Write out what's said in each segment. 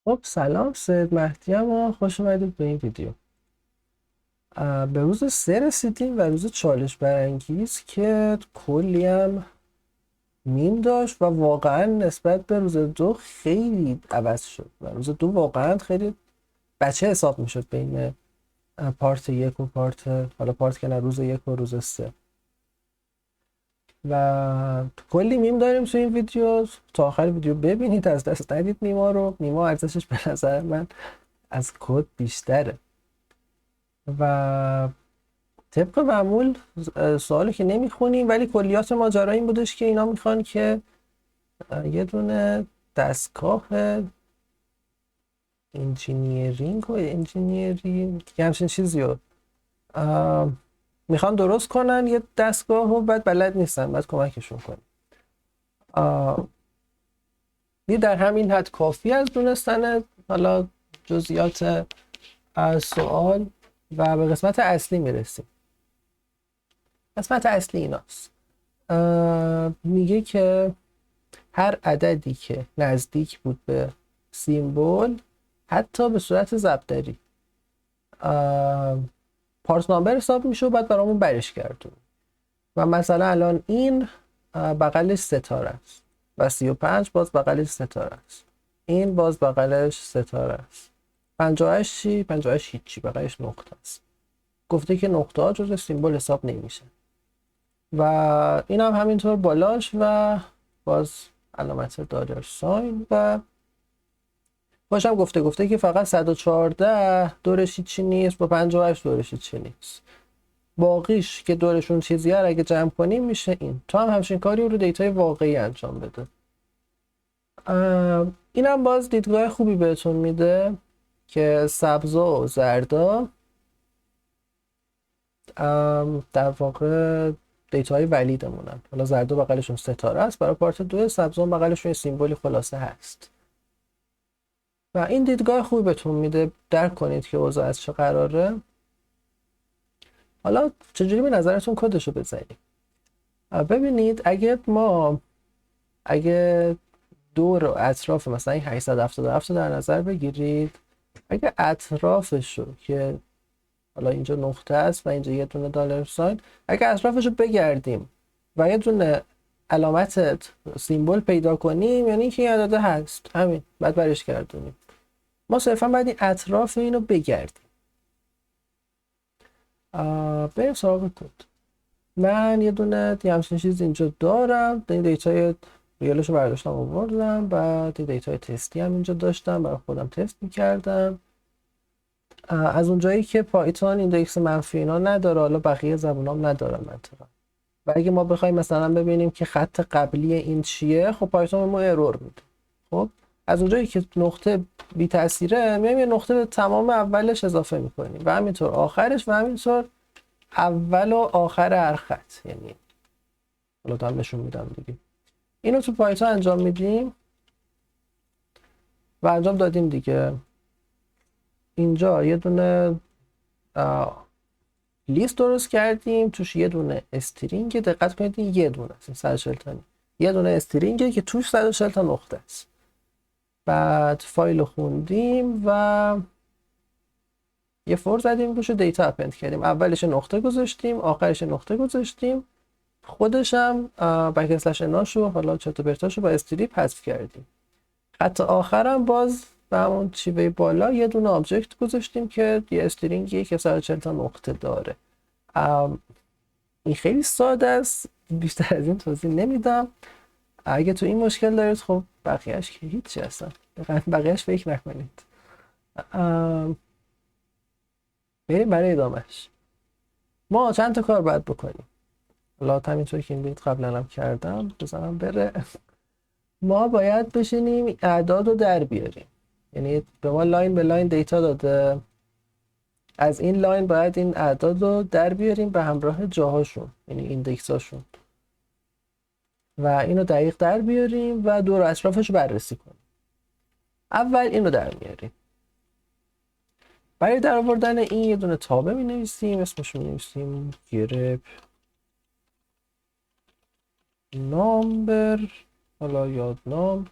خب سلام، سید مهدیم و خوش اومدید به این ویدیو. به روز 3 رسیدیم و روز چالش برانگیز که کلی هم میم داشت و واقعا نسبت به روز 2 خیلی عوض شد و روز 2 واقعا خیلی بچه حساب میشد بین پارت 1 و پارت که نه، روز 1 و روز 3. و کلی میم داریم تو این ویدیو، تا آخر ویدیو ببینید، از دست ندید میما رو. میما ارزشش به نظر من از کد بیشتره. و طبق معمول سوالی که نمیخونیم، ولی کلیات ماجرا این بودش که اینا میخوان که یه دونه دستگاه انجینیرینگ یه همچین چیزی رو میخوان درست کنن، یه دستگاه رو. بعد بلد نیستن، بعد کمکشون کنن. یه در همین حد کافی از دونستن حالا جزئیات سوال و به قسمت اصلی میرسیم. قسمت اصلی ایناست. میگه که هر عددی که نزدیک بود به سیمبل، حتی به صورت ضربدری، پارت نامبر حساب میشه و بعد برامون برش گردون. و مثلا الان این بغلش ستاره است و 35 باز بغلش ستاره است، این باز بغلش ستاره است. 58 چی؟ 58 هیچی، بغلش نقطه است. گفته که نقطه ها جز سیمبل حساب نمیشه. و این هم همینطور بالاش و باز علامت دالر ساین. و باشم گفته که فقط 114 دورش چی نیست، با 58 دورش چی نیست. باقیش که دورشون چیزی هر اگه جمع کنیم میشه این. تو هم همچین کاری رو دیتای واقعی انجام بده. این هم باز دیدگاه خوبی بهتون میده که سبزا و زردا در واقع دیتاهای ولیدمونن. حالا زردا بغلشون ستاره است برای پارت 2، سبزا بغلشون یه سیمبولی خلاصه هست. و این دیدگاه خوبی بهتون میده درک کنید که اوضاع از چه قراره. حالا چجوری به نظرتون کدشو بزنیم؟ ببینید، اگه دور و اطراف مثلا این 877 در نظر بگیرید، اگه اطرافشو که حالا اینجا نقطه است و اینجا یه دونه دلار ساین، اگه اطرافشو بگردیم و یه دونه علامت سیمبل پیدا کنیم، یعنی که این عدده هست، همین، بعد برش گردونیم. ما صرفا باید این اطراف اینو بگردیم. بریم سراغ کد. من یه دونه همچین چیز اینجا دارم، این دیتای ریالش رو برداشتم آوردم. بعد دیتای تستی هم اینجا داشتم، برای خودم تست میکردم. از اونجایی که پایتون ایندکس منفی اینا نداره، حالا بقیه زبونام ندارن منطقا. و اگه ما بخوایم مثلا ببینیم که خط قبلی این چیه، خب پایتون به ما ارور میده. خب از اونجایی که نقطه بی تاثیره، میایم یه نقطه به تمام اولش اضافه میکنیم و همینطور آخرش و همینطور اول و آخر هر خط. یعنی حالا دارم نشون میدم دیگه. اینو تو پایتون انجام میدیم و انجام دادیم دیگه. اینجا یه دونه لیست درست کردیم، توش یه دونه استرینگ، دقت کنید این یه دونه است، 140 تایی یه دونه استرینگه که توش 140 تا نقطه است. بعد فایل خوندیم و یه فور زدیم روش، دیتا اپند کردیم. اولش نقطه گذاشتیم، آخرش نقطه گذاشتیم، خودش هم بک اسلش اناشو حالا چرت و پرتاشو با استریپ حذف کردیم. خط آخرم باز به همون چیوه بالا یه دونه آبجکت گذاشتیم که یه استرینگیه که 140 تا نقطه داره. این خیلی ساده است، بیشتر از این توضیح نمیدم. اگه تو این مشکل دارید، خب بقیهش که هیچی هستن، بقیهش فکر نکنید. بریم برای ادامهش. ما چند تا کار باید بکنیم. حالا همینطور که این دید قبلا هم کردم، بزنم بره. ما باید بشینیم اعداد رو در بیاریم. یعنی به ما لاین به لاین دیتا داده، از این لاین باید این اعداد رو در بیاریم به همراه جاهاشون، یعنی ایندکساشون، و اینو دقیق در بیاریم و دور اطرافش رو بررسی کنیم. اول اینو در میاریم. برای در آوردن این یه دونه تابه می نویسیم، اسمش می نویسیم گرپ نامبر، حالا یادنام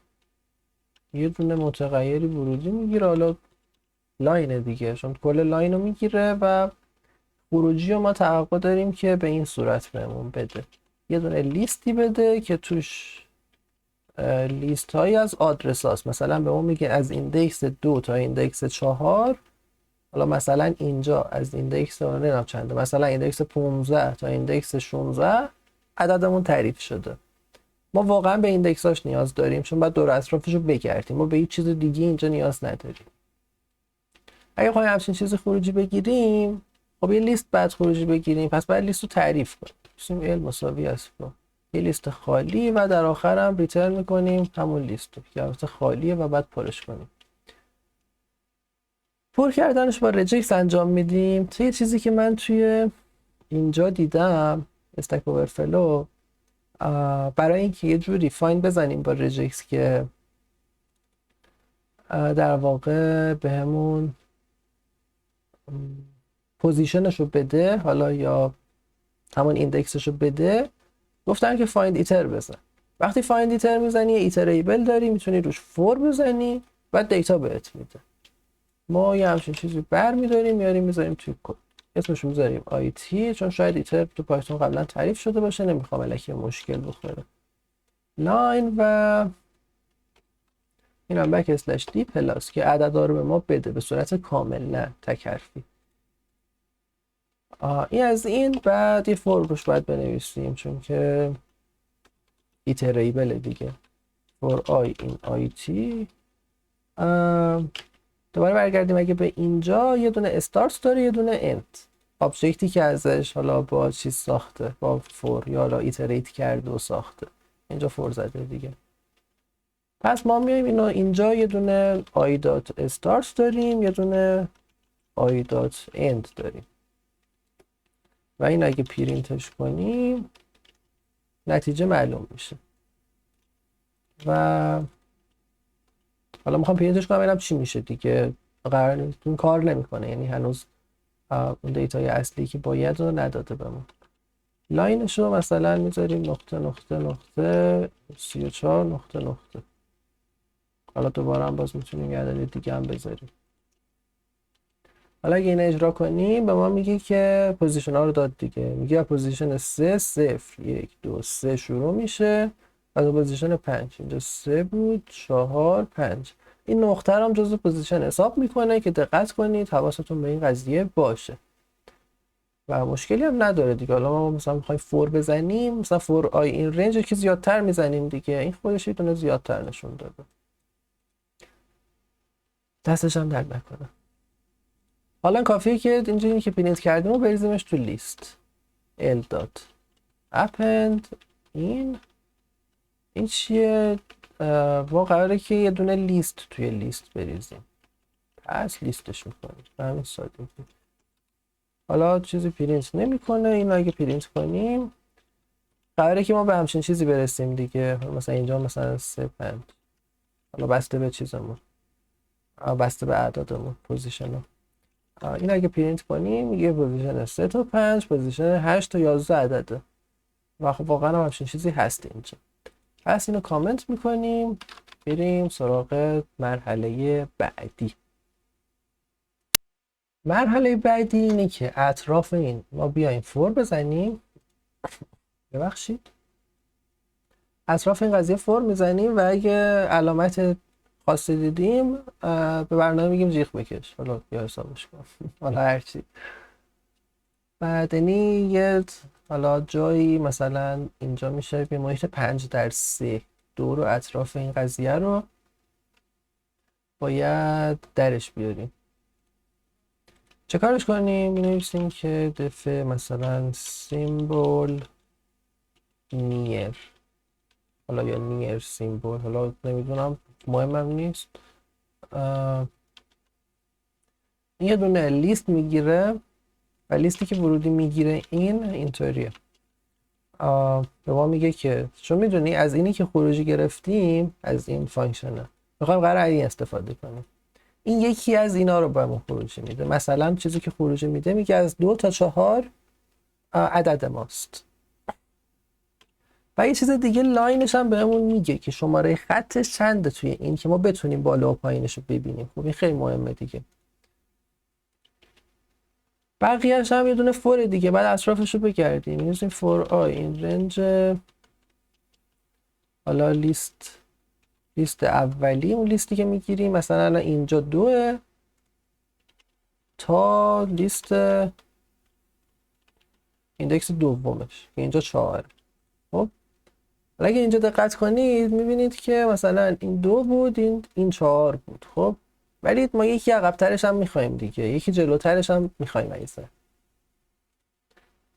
یه دونه متغیر ورودی میگیره، حالا لاین دیگه، چون کل لاین رو میگیره و خروجی رو ما توقع داریم که به این صورت بهمون بده. یه دونه لیستی بده که توش لیست هایی از آدرس هاست. مثلا به ما میگه از ایندکس 2 تا ایندکس 4، حالا مثلا اینجا از ایندکس نمیدونم چنده، مثلا ایندکس 15 تا ایندکس 16 عددمون تعریف شده. ما واقعا به ایندکساش نیاز داریم چون باید دور اطرافش رو بگردیم، ما به هیچ چیز دیگه اینجا نیاز نداریم. اگه خواهیم همچین چیزی خروجی بگیریم، خب یه لیست بعد خروجی بگیریم، پس باید لیست رو تعریف کنیم. بسیم ال مساوی است با یه لیست خالی و در آخر هم ریترن میکنیم همون لیست رو که البته خالیه و بعد پرش کنیم. پر کردنش با رجکس انجام میدیم. یه چیزی که من توی اینجا دیدم استک اوورفلو، برای اینکه یه جوری فایند بزنیم با رجکس که در واقع بهمون پوزیشنش رو بده، حالا یا همون ایندکسش رو بده، گفتن که فایند ایتر بزن. وقتی فایند ایتر میزنی یه ایتریبل داری، میتونی روش فور بزنی و دیتا بهت میده. ما یه همچین چیزی برمیداریم میاریم میذاریم توی کد، اسمش رو میذاریم IT، چون شاید ایتر تو پایتون قبلا تعریف شده باشه، نمیخوام الکی مشکل بخوره. لاین و این هم بک اسلش دی پلاس که عددا رو به ما بده به صورت کامل، نه تک حرفی. این از این. بعد یه فور روش باید بنویسیم چون که ایتریبل دیگه. for I in IT. دوباره برگردیم اگه به اینجا، یه دونه استارت داره یه دونه اند، آبجکتی که ازش حالا با چیز ساخته، با فور یا حالا ایتریت کرده و ساخته، اینجا فور زده دیگه. پس ما میایم اینو اینجا یه دونه i.start داریم یه دونه i.end داریم و این اگه پرینتش کنیم نتیجه معلوم میشه. و حالا میخوام پرینتش کنم ببینم چی میشه دیگه، قرار این کار نمیکنه، یعنی هنوز اون دیتای اصلی که باید رو نداده بهمون. لاینش رو مثلا میذاریم نقطه نقطه نقطه 34 نقطه نقطه. حالا دوباره هم باز میتونیم یه عدد دیگه هم بذاریم. حالا اگه این اجرا کنیم به ما میگه که پوزیشن ها رو داد دیگه، میگه پوزیشن 3 0 1 2 3 شروع میشه، از پوزیشن 5 اینجا 3 بود 4 5. این نقطه رو هم جزو پوزیشن حساب میکنه که دقت کنید حواستون به این قضیه باشه و مشکلی هم نداره دیگه. حالا ما مثلا میخوایم فور بزنیم، مثلا فور آی این رنج که زیادتر میزنیم دیگه، این خودش یه دونه زیادتر نشون داده. دستش هم درد نکنه. حالا کافیه که اینجوری که پرینت کردیم و بریزیمش تو لیست l dot append. این چیه؟ ما قراره که یه دونه لیست توی لیست بریزیم، پس لیستش میکنیم به همین سادگی. حالا چیزی پرینت نمیکنه، این اگه پرینت کنیم قراره که ما به همچین چیزی برسیم دیگه. مثلا اینجا مثلا 3 5، حالا بسته به چیزمون، بسته به اعدادمون، پوزیشن ها. این اگه پرینت کنیم یه پوزیشن 3 تا 5، پوزیشن 8 تا 11 عدده و خب واقعا همچین چیزی هست اینجا. پس اینو کامنت میکنیم، بریم سراغ مرحله بعدی. مرحله بعدی اینه که اطراف این ما بیایم فور بزنیم، ببخشید اطراف این قضیه فور میزنیم و اگه علامت خاصی دیدیم به برنامه میگیم جیغ بکش، حالا یا حسابش کن حالا هرچی. بعدنی یه حالا جایی مثلا اینجا میشه به محیط 5/3 دور و اطراف این قضیه رو باید درش بیاریم. چه کارش کنیم؟ بنویسیم که دف مثلا سیمبل نیر، حالا یا نیر سیمبل، حالا نمیدونم مهمم نیست. یه دونه لیست میگیره و لیستی که ورودی میگیره اینطوریه. به ما میگه که چون میدونی از اینی که خروجی گرفتیم از این فانکشنه میخوایم قرار این استفاده کنیم، این یکی از اینا رو بهمون خروجی میده. مثلا چیزی که خروجی میده میگه از 2 تا 4 عدد ماست. و یه چیز دیگه لاینش هم بهمون میگه که شماره خطش چنده توی این که ما بتونیم بالا و پایینش رو ببینیم. خب این خیلی مهمه دیگه. بقیه‌اش هم یه دونه فور دیگه، بعد اطرافش رو بگردیم. می‌نویسیم فور آی این رنج، حالا لیست اولی، اون لیستی که میگیریم مثلا الان اینجا 2 تا لیست ایندکس دومش که اینجا 4. خب اگه اینجا دقت کنید میبینید که مثلا این 2 بود، این 4 بود. خب ولی ما یکی عقب‌ترش هم میخوایم دیگه، یکی جلوترش هم میخوایم ایسا.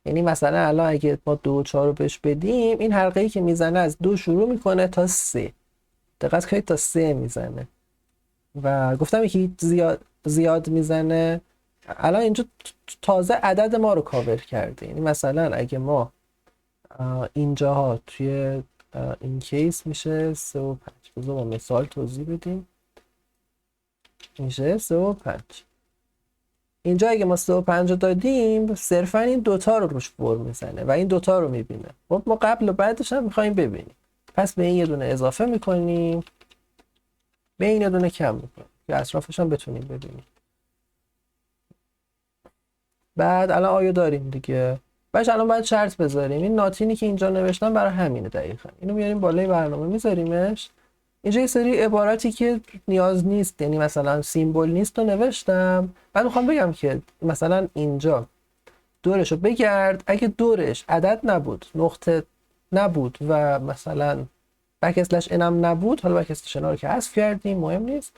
یعنی مثلا الان اگه ما 2 و 4 رو بهش بدیم، این حلقه‌ای که میزنه از 2 شروع میکنه تا 3. دقت کنید تا 3 میزنه و گفتم یکی زیاد میزنه. الان اینجا تازه عدد ما رو کاور کرده. یعنی مثلا اگه ما اینجاها توی این کیس میشه 3 و 5. بذار با مثال توضیح بدیم. میشه 3 و 5. اینجا اگه ما 3 و 5 رو دادیم، صرفا این دوتا رو روش بر میزنه و این دوتا رو میبینه. خب ما قبل و بعدش هم میخوایم ببینیم، پس به این یه دونه اضافه میکنیم، به این یه دونه کم میکنیم که اطرافش هم بتونیم ببینیم. بعد الان آیو داریم دیگه. باشه الان باید شرط بذاریم. این ناتینی که اینجا نوشتم برای همینه دقیقاً. اینو میاریم بالای برنامه میذاریمش. اینجا یه سری عباراتی که نیاز نیست، یعنی مثلا سیمبل نیست رو نوشتم. بعد میخوام بگم که مثلا اینجا دورش رو بگرد، اگه دورش عدد نبود، نقطه نبود و مثلا بک اسلش ان هم نبود، حالا بک اسلش ان رو که حذف کردیم مهم نیست.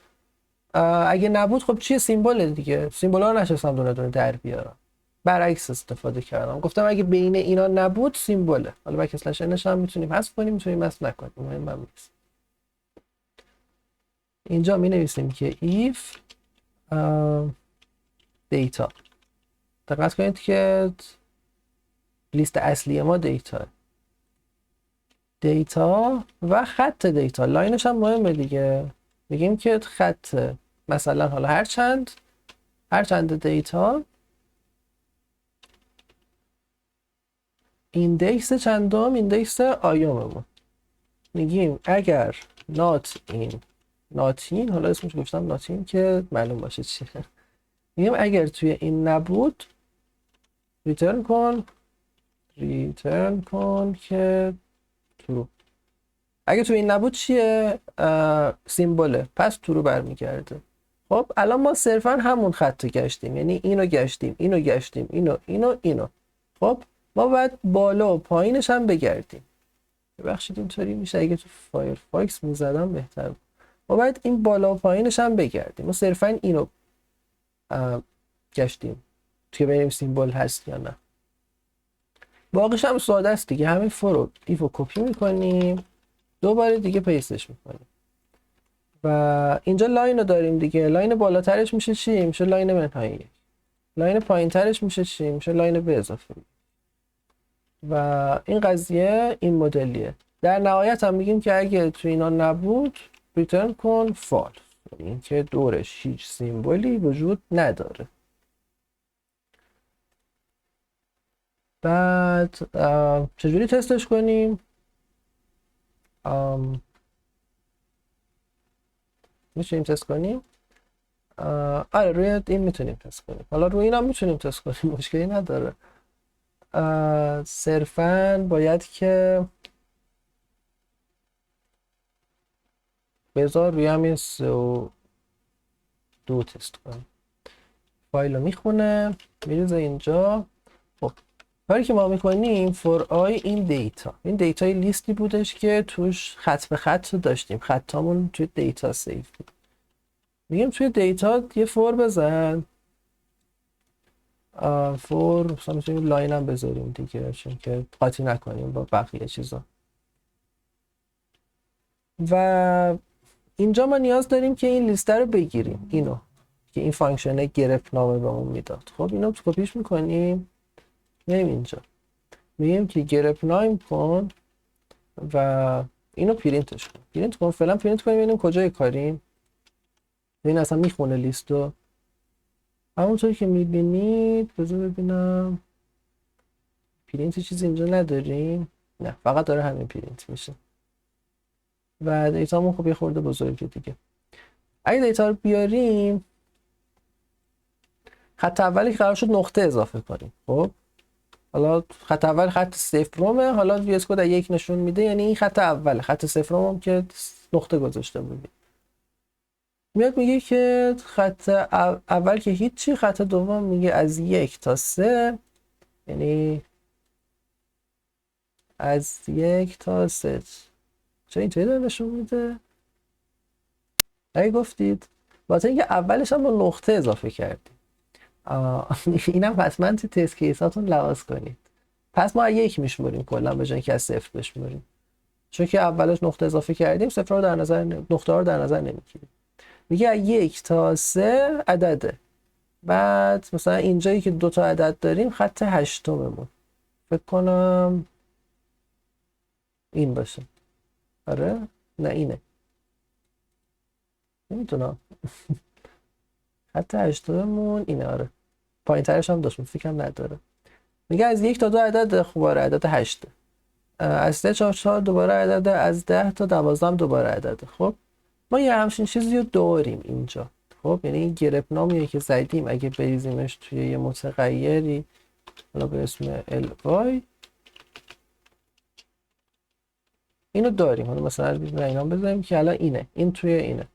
اگه نبود خب چیه؟ سیمبل دیگه. سیمبولا رو نشستم دونه دونه در بیارم، برعکس استفاده کردم. گفتم اگه بین اینا نبود سیمبوله. حالا بک اسلش انش هم میتونیم حذف کنیم، میتونیم حذف نکنیم، مهم هم نیست. اینجا می نویسیم که if data. دقت کنید که لیست اصلی ما دیتا و خط دیتا. لاینش هم مهمه دیگه. میگیم که خط مثلا حالا هر چند دیتا ایندکس چندم، ایندکس آیوممون. میگیم اگر ناتین حالا اسمش گفتم ناتین که معلوم باشه چیه. میگیم اگر توی این نبود ریترن کن که ترو. اگه توی این نبود چیه؟ سیمبوله، پس ترو برمیگرده. خب الان ما صرفا همون خط رو گشتیم، یعنی اینو گشتیم، اینو. خب ما باید بالا و پایینش هم بگردیم. ببخشید اینطوری میشه، اگه تو فایرفاکس میزدم بهتر بود. ما باید این بالا و پایینش هم بگردیم. ما صرفا اینو گشتیم که ببینیم سیمبل هست یا نه. باقیش هم ساده است دیگه. همین فور ایفو کپی میکنیم، دوباره دیگه پیستش میکنیم و اینجا لاین رو داریم دیگه. لاین بالاترش میشه چی؟ میشه لاین منهای 1. لاین پایین ترش میشه چی؟ میشه لاین به اضافه 1. و این قضیه این مدلیه. در نهایت هم میگیم که اگه تو اینا نبود ریترن کن فالس، یعنی اینکه دورش هیچ سیمبولی وجود نداره. بعد چجوری تستش کنیم؟ میتونیم تست کنیم. آره روی این میتونیم تست کنیم. حالا روی این هم میتونیم تست کنیم، مشکلی نداره. صرفاً باید که بذار روی همین 3 و 2 تست کنیم. فایل رو میخونه، میریزه اینجا. خب کاری که ما میکنیم for i این دیتا. این دیتای لیستی بودش که توش خط به خط داشتیم، خطامون توی دیتا سیف بود. میگیم توی دیتا یه فور بزن. فور مثلا میتونیم لاین هم بذاریم دیگه، چون که قاطی نکنیم با بقیه چیزا. و اینجا ما نیاز داریم که این لیسته رو بگیریم، اینو که این فانکشن گرفت نامه بهمون میداد. خب اینو کپیش میکنیم، میایم اینجا میگیم که گرفت نام کن و اینو پرینتش کن. فعلا پرینت کنیم ببینیم کجای کاریم. این اصلا میخونه لیستو همونطور که میبینید. بذار ببینم پرینت چیزی اینجا نداریم. نه فقط داره همین پرینت میشه و دیتامون خب یه خورده بزرگه دیگه. اگه دیتا رو بیاریم خط اولی که قرار شد نقطه اضافه کنیم. خب حالا خط اول خط صفرمه، حالا وی اس کد یک نشون میده یعنی این خط اوله، خط صفرم هم که نقطه گذاشته بودیم. میاد میگه که خط اول که هیچی، خط دوم میگه از 1 تا 3، یعنی از 1 تا 3. چرا اینطوری داره نشون میده؟ اگه گفتید واسه اینکه اولش هم با نقطه اضافه کردیم. اینم حتما تو تست کیساتون لحاظ کنید. پس ما 1 میشموریم کلا به جای اینکه از 0 بشموریم، چون که اولش نقطه اضافه کردیم صفر رو در نظر نقطه رو در نظر نمیگیریم. میگه از 1 تا 3 عدده. بعد مثلا اینجایی که 2 تا عدد داریم خط هشتممون فکر کنم این باشه. آره نه اینه، نمیتونم. خط هشتممون اینه. آره پایین ترش هم داشت فکرم نداره. میگه از 1 تا 2 عدد خوباره، عدد 8. از 3 تا 4 دوباره عدده، از 10 تا 12 هم دوباره عدده. خب ما یه همچین چیزی رو داریم اینجا. خب یعنی این گرپ نامیه که زدیم اگه بریزیمش توی یه متغیری حالا به اسم ly اینو داریم. حالا مثلا اینا بزنیم که الان اینه، این توی اینه.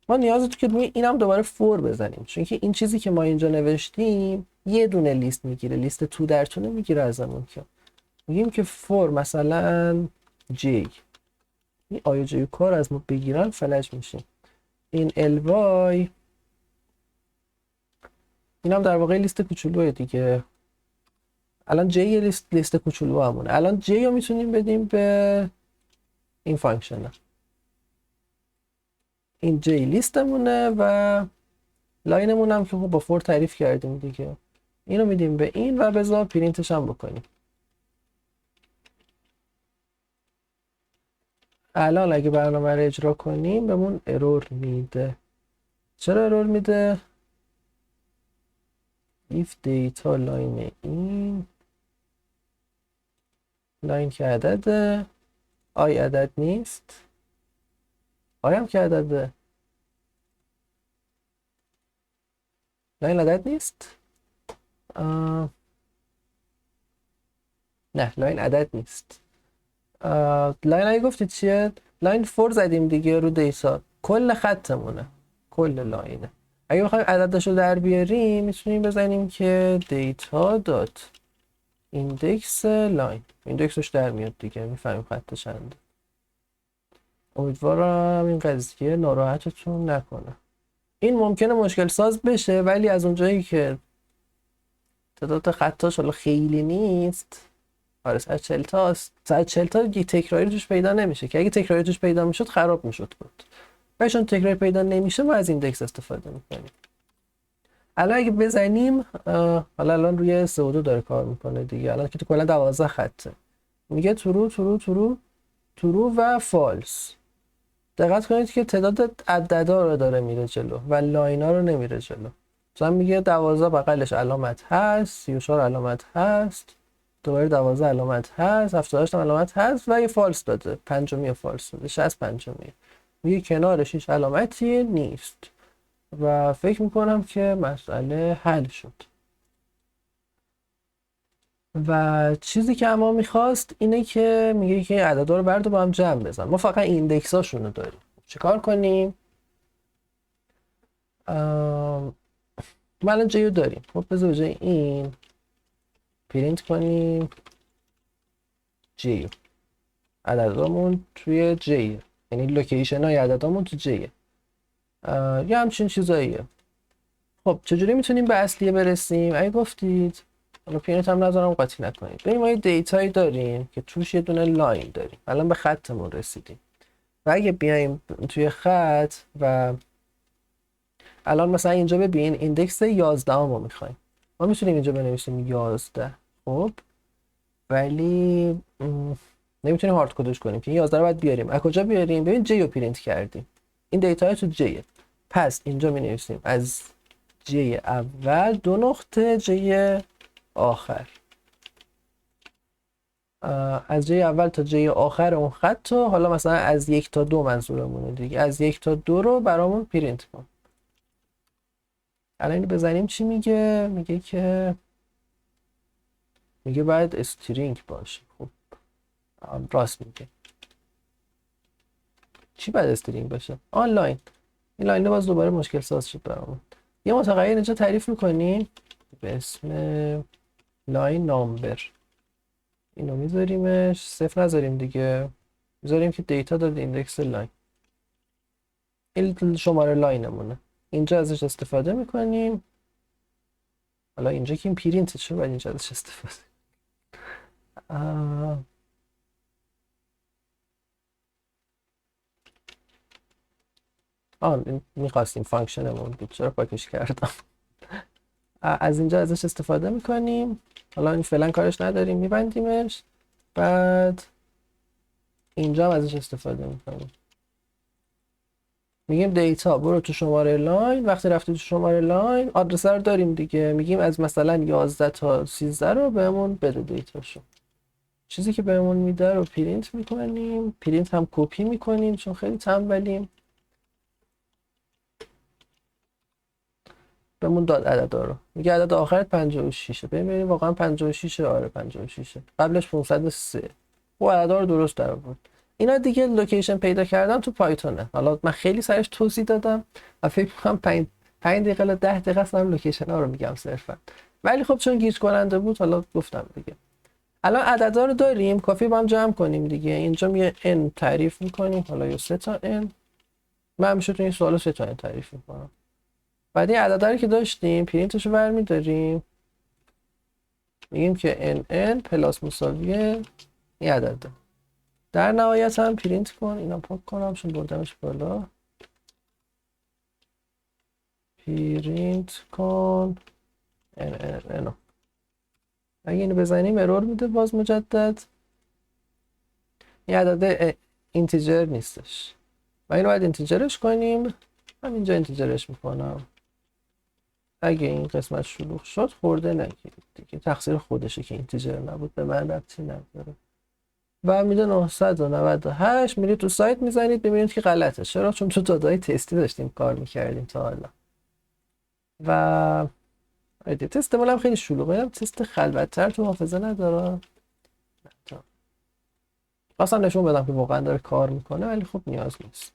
ما نیازه تو که روی اینم دوباره فور بزنیم، چون که این چیزی که ما اینجا نوشتیم یه دونه لیست میگیره، لیست تو در تو نمیگیره ازمون. که میگیم که فور مثلا جی، این آیا جی کار از ما بگیرن فلج میشیم. این ly این هم در واقع لیست کوچولوه دیگه. الان جی یه لیست کوچولو همونه. الان جی رو میتونیم بدیم به این فانکشن. این جی لیستمونه و لاینمون هم که خب با فور تعریف کردیم دیگه. اینو میدیم به این و بذار پرینتش هم بکنیم. الان اگه برنامه رو اجرا کنیم بهمون ارور میده. چرا ارور میده؟ if data لاین این لاین که عدده، آی عدد نیست، آی هم که عدده، لاین عدد نیست. نه لاین عدد نیست. لاین اگه گفتید چیه؟ لاین فور زدیم دیگه رو دیتا، کل خطمونه، کل لاینه. اگه بخوایم عددش رو در بیاریم میتونیم بزنیم که دیتا دات ایندکس لاین، ایندکسش در میاد دیگه، میفهمیم خط چنده. امیدوارم این قضیه ناراحتتون نکنه. این ممکنه مشکل ساز بشه ولی از اونجایی که تعداد خطاش حالا خیلی نیست، آره 140 تاست، 140 تا تکراری توش پیدا نمیشه که اگه تکراری توش پیدا میشد خراب میشد بود. ولی چون تکراری پیدا نمیشه ما از ایندکس استفاده میکنیم. الان اگه بزنیم حالا الان روی 3 و 2 داره کار میکنه دیگه. الان که تو کلا 12 خطه، میگه ترو ترو ترو ترو و فالس. دقت کنید که تعداد عددا رو داره میره جلو و لاینا رو نمیره جلو. مثلا میگه 12 بغلش علامت هست، 34 علامت هست، دوباره 12 علامت هست، 78 علامت هست و یه فالس داده، پنجمی فالس داده، 65 میگه کنارش هیچ علامتی نیست و فکر میکنم که مسئله حل شد. و چیزی که اما میخواست اینه که میگه که عددا رو برد و با هم جمع بزن. ما فقط ایندکس هاشون رو داریم. چیکار کنیم؟ ما الان جیو داریم. خب بذار جای این پرینت کنیم جیو، عددامون توی جیه، یعنی لوکیشن های عددامون تو جیه. یه همچین چیزاییه. خب چجوری میتونیم به اصلیه برسیم؟ اگه گفتید حالا پرینت هم نذارم قاطی نکنید. ببین ما یه دیتایی داریم که توش یه دونه لاین داریم. الان به خطمون رسیدیم و اگه بیایم توی خط و الان مثلا اینجا ببین ایندکس 11 رو میخوایم، ما میتونیم اینجا بنویسیم 11. خب ولی نمیتونیم هارد کدش کنیم که 11 رو باید بیاریم. از کجا بیاریم؟ ببین جی رو پرینت کردیم، این دیتا تو جیه. پس اینجا می نویسیم از جی اول 2 نقطه جی آخر. از جای اول تا جای آخر اون خط رو، حالا مثلا از 1 تا 2 منظورمونه دیگه، از 1 تا 2 رو برامون پرینت کن. الان اینو بزنیم چی میگه؟ میگه که میگه باید استرینگ باشه. خب راست میگه. چی باید استرینگ باشه؟ لاین. این لاین رو باز دوباره مشکل ساز شد برامون. یه متغیر اینجا تعریف میکنیم به اسم لاین نامبر. اینو میذاریمش، صفر نذاریم دیگه، میذاریم که دیتا داد ایندکس لاین. این شماره لاینمونه، اینجا ازش استفاده میکنیم. حالا اینجا که این پرینت، چرا باید اینجا ازش استفاده؟ میخواستیم فانکشنمون بود، چرا پاکش کردم. از اینجا ازش استفاده میکنیم. حالا این فعلا کارش نداریم، میبندیمش. بعد اینجا هم ازش استفاده میکنیم، میگیم دیتا برو تو شماره لاین. وقتی رفتی تو شماره لاین آدرس رو داریم دیگه، میگیم از مثلا 11 تا 13 رو بهمون بده دیتاشو. چیزی که بهمون میده رو پرینت میکنیم. پرینت هم کپی میکنیم چون خیلی تنبلیم. بهمون داد عددا رو، میگه عدد آخرت 56. ببینیم واقعا 56. آره 56. قبلش 503. و عددا رو درست در آورد. اینا دیگه لوکیشن پیدا کردن تو پایتونه. حالا من خیلی سرش توضیح دادم و فکر می‌کنم 5 دقیقه تا 10 دقیقه اصلا لوکیشن ها رو میگم صرفا. ولی خب چون گیج کننده بود حالا گفتم دیگه. الان عددا رو داریم، کافی با هم جمع کنیم دیگه. اینجا میگه n تعریف میکنیم، حالا یا 3 تا n. من همیشه تو این سوالو 3 تا n تعریف میکنم. بعد این عددا رو که داشتیم پرینتش رو برمی‌داریم، میگیم که n پلاس مساوی این عدده. در نهایت هم پرینت کن. اینا پاک کنم چون بردمش بالا. پرینت کن n. اگه اینو بزنیم ارور میده باز مجدد. این عدد اینتیجر نیستش و اینو باید اینتیجرش کنیم. همینجا اینتیجرش میکنم. اگه این قسمت شلوغ شد خورده نگیرید دیگه، تقصیر خودشه که اینتیجر نبود، به من ربطی نداره. و میده 998. میرید تو سایت میزنید ببینید که غلطه. چرا؟ چون تو دادای تستی داشتیم کار میکردیم تا حالا. و تست مال هم خیلی شلوغه. اینم تست خلوت‌تر تو حافظه نداره. اصلا نشون بدم که واقعا داره کار میکنه ولی خب نیاز نیست.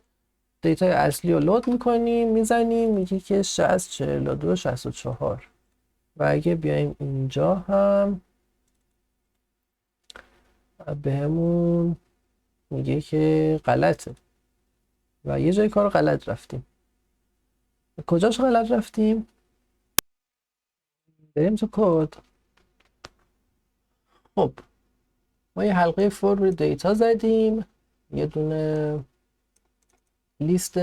دیتای اصلی رو لود میکنیم، میزنیم، میگه که 60 42 64. و اگه بیایم اینجا هم بهمون میگه که غلطه و یه جای کار غلط رفتیم. کجاش غلط رفتیم؟ بریم تو کد. خب ما یه حلقه فور دیتا زدیم، یه دونه لیست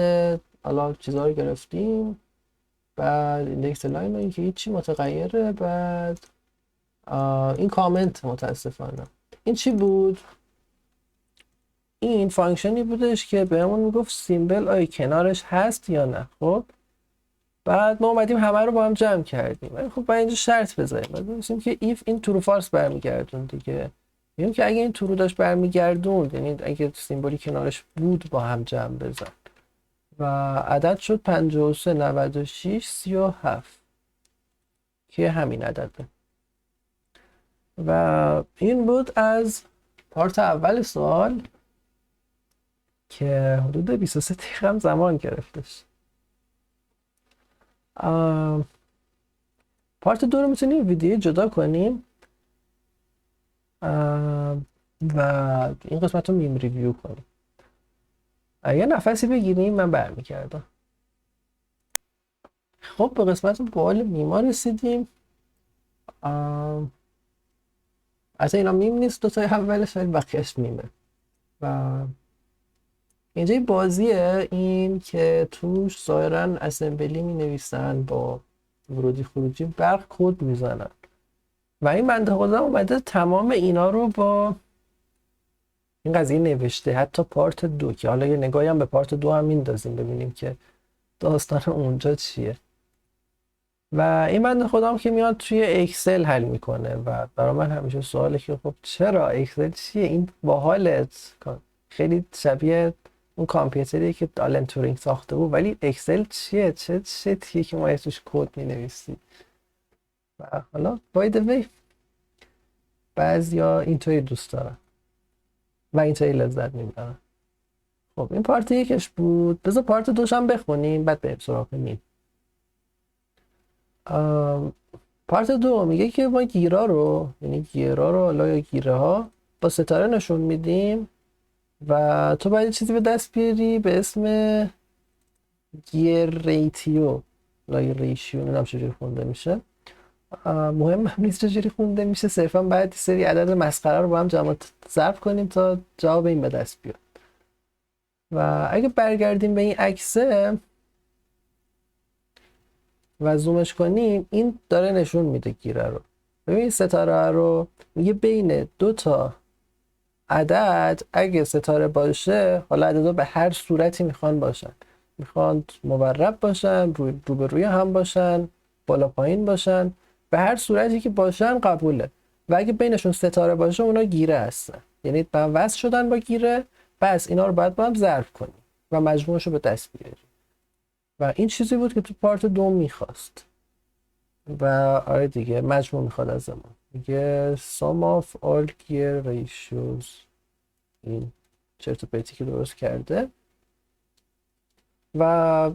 حالا چیزا رو گرفتیم، بعد ایندکس لاین رو که هیچی متغیره، بعد این کامنت. متاسفانه این چی بود؟ این فانکشنی بودش که بهمون میگفت سیمبل آیا کنارش هست یا نه. خب بعد ما اومدیم همه رو با هم جمع کردیم ولی خب باید اینجا شرط بذاریم. بعد ببینیم که if این ترو فالس برمیگردون دیگه. میگیم که اگه این ترو داشت برمیگردون، یعنی اگه سیمبولی کنارش بود با هم جمع بزن. و عدد شد 53 96 37 که همین عدده. و این بود از پارت اول سوال که حدود 23 دقیقه هم زمان گرفتش. پارت دو رو میتونیم ویدیو جدا کنیم و این قسمت رو میم ریویو کنیم. یه نفسی بگیریم، من برمیگردم. خب به قسمت بال میما رسیدیم. اصلا اینا میم نیست، دوتای اولش، ولی بقیهش میمه. و اینجا بازیه این که توش ظاهرا اسمبلی می نویسن، با ورودی خروجی برق کد میزنن و این بنده خدا اومده تمام اینا رو با این قضیه نوشته، حتی پارت دو، که حالا یه نگاهی هم به پارت دو هم میندازیم ببینیم که داستان اونجا چیه. و این بنده خودم که میاد توی اکسل حل میکنه و برای من همیشه سواله که خب چرا اکسل چیه این باحالت خیلی شبیه اون کامپیوتری که آلن تورینگ ساخته بود، ولی اکسل چیه، چه چیه که ما توش کد مینویسیم. و حالا باید وی بعضیا اینطوری دوست دارن و اینطوری لذت میبرن. خب این پارت یکش بود، بذار پارت دوش هم بخونیم بعد بریم سراغ مین. پارت دو میگه که ما گیرا رو، یعنی گیرا رو حالا یا گیره ها با ستاره نشون میدیم و تو باید چیزی به دست بیاری به اسم گیر ریتیو، لای ریشیو، نمیدونم چجوری خونده میشه، مهم هم نیست چجوری خونده میشه، صرفا باید سری عدد مسخره رو با هم جمع ضرب کنیم تا جواب این به دست بیاد. و اگه برگردیم به این عکسه و زومش کنیم، این داره نشون میده گیره رو. ببین ستاره رو میگه بین دو تا عدد اگه ستاره باشه، حالا عددا به هر صورتی میخوان باشن، میخوان مورب باشن، رو به روی هم باشن، بالا پایین باشن، به هر صورتی که باشن قبوله. و اگه بینشون ستاره باشه اونا گیره هستن، یعنی به هم وصل شدن با گیره، بس اینا رو باید با هم ضرب کنیم و مجموعش رو به دست بیاریم. و این چیزی بود که تو پارت دوم میخواست. و آره دیگه مجموع میخواد از ما، میگه sum of all gear ratios، این چرت و پرتی که درست کرده و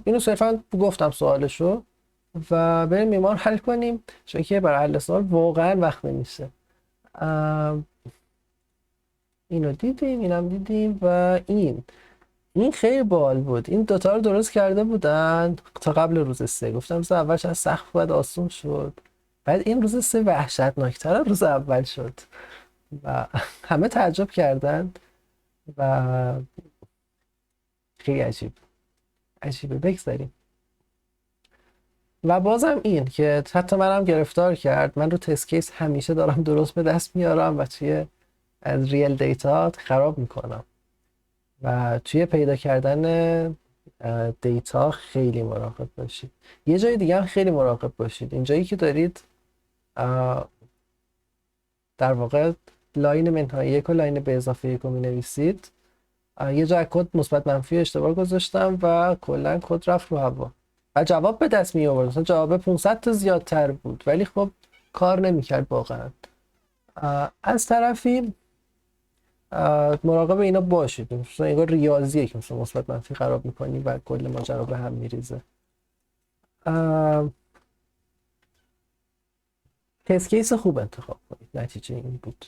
اینو صرفا گفتم سوالشو و بریم میمان حل کنیم، چون که برای حل سوال واقعا وقت نمیشه. اینو دیدیم، اینم دیدیم و این خیلی باحال بود. این دوتا رو درست کرده بودن تا قبل روز 3. گفتم روز اولش از سخت باید آسون شد، بعد این روز 3 وحشتناکتر روز اول شد و همه تعجب کردن و خیلی عجیبه. بگذاریم. و بازم این که حتی منم گرفتار کرد، من رو تست کیس همیشه دارم درست به دست میارم و توی از ریل دیتا خراب میکنم و توی پیدا کردن دیتا خیلی مراقب باشید. یه جای دیگه هم خیلی مراقب باشید، اینجایی که دارید در واقع لاین منهای یک و لاین به اضافه یک رو می نویسید، یه جای کد مثبت منفی اشتباه گذاشتم و کلا کد رفت رو هوا و جواب به دست می آورد، مثلا جواب 500 تا زیادتر بود ولی خب کار نمیکرد واقعا. از طرفی مراقب اینا باشید، مثلا انگار ریاضیه که مثلا مثبت منفی خراب میکنی و کل ماجرا به هم میریزه. تست کیس خوب انتخاب کنید، نتیجه این بود.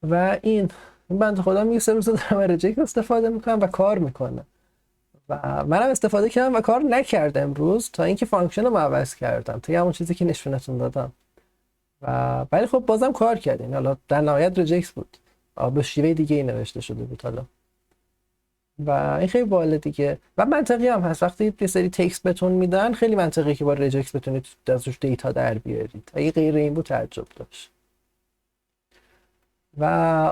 و این بنده خدا میگه 3 روز دارم رجیک استفاده میکنم و کار میکنه و منم استفاده کردم و کار نکرد امروز تا اینکه فانکشن رو عوض کردم تا همون چیزی که نشونتون دادم و ولی خب بازم کار کردین. حالا در نهایت رجیکس بود، به شیوه دیگه ای نوشته شده بود حالا و این خیلی باحاله دیگه و منطقی هم هست. وقتی یه سری تکست بهتون میدن خیلی منطقیه که با رجیکس بتونید ازش دیتا در بیارید. اگه غیر این بود تعجب داشت. و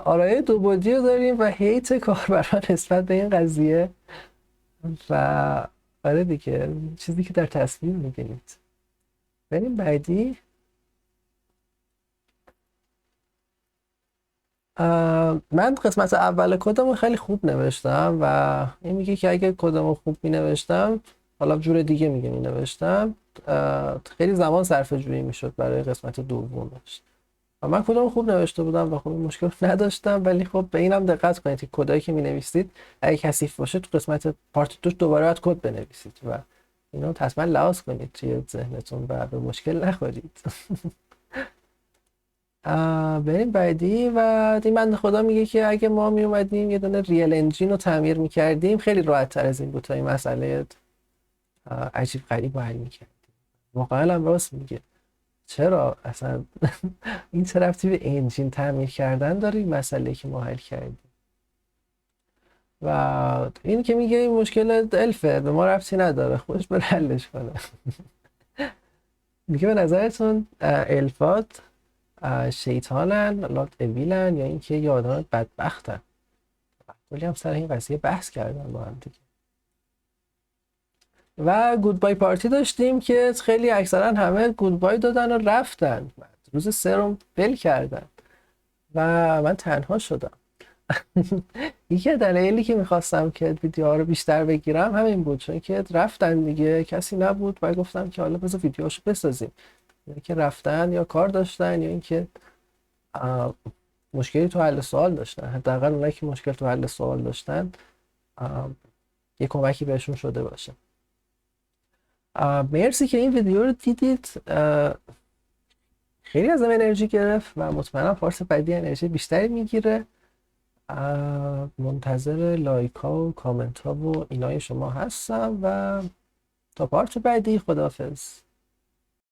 آرایه دو بعدی رو داریم و هیت کاربران نسبت به این قضیه و آره دیگه چیزی که در تصویر میبینید. بریم بعدی. من قسمت اول کدمو خیلی خوب نوشتم و این میگه که اگه کدمو خوب مینوشتم، حالا جور دیگه میگه مینوشتم، خیلی زمان صرف جویی میشد برای قسمت دومش و من کدوم خوب نوشته بودم و خب مشکل نداشتم. ولی خب به اینم دقت کنید که کدایی که می‌نویسید اگه کثیف باشه تو قسمت پارت 2 دوباره باید کد بنویسید و اینو حتما لحاظ کنید توی ذهنتون و به مشکل نخورید. بریم بعدی. و این بنده خدا میگه که اگه ما می اومدیم یه دونه ریل انجین رو تعمیر می‌کردیم خیلی راحت تر از این بود تا این مسئله عجیب غریب رو حل می‌کردیم. واقعا هم راست میگه. چرا اصلا این چه ربطی به انجین تعمیر کردن داره این مسئله که ما حل کردیم؟ و این که میگه این مشکل الفه به ما ربطی نداره، خودش بره حلش کنه. میگه به نظرتون الفات شیطانن، لات اویلن، یا اینکه یه آدم بدبختن؟ کلی هم سر این قضیه بحث کردن با هم دیگه. و گودبای پارتی داشتیم که خیلی اکثرا همه گودبای دادن و رفتن، روز 3 رو ول کردن و من تنها شدم. یکی از دلایلی که میخواستم که ویدیوها رو بیشتر بگیرم همین بود، چون که رفتن دیگه، کسی نبود و گفتم که حالا بذار ویدیوهاشو بسازیم. یا که رفتن یا کار داشتن یا اینکه مشکلی تو حل سوال داشتن، حداقل اونایی که مشکل تو حل سوال داشتن یه کمکی بهشون شده باشه. مرسی که این ویدیو رو دیدید، خیلی ازم انرژی گرفت و مطمئنم پارت بعدی انرژی بیشتری میگیره. منتظر لایک ها و کامنت ها و اینای شما هستم و تا پارت بعدی خداحافظ.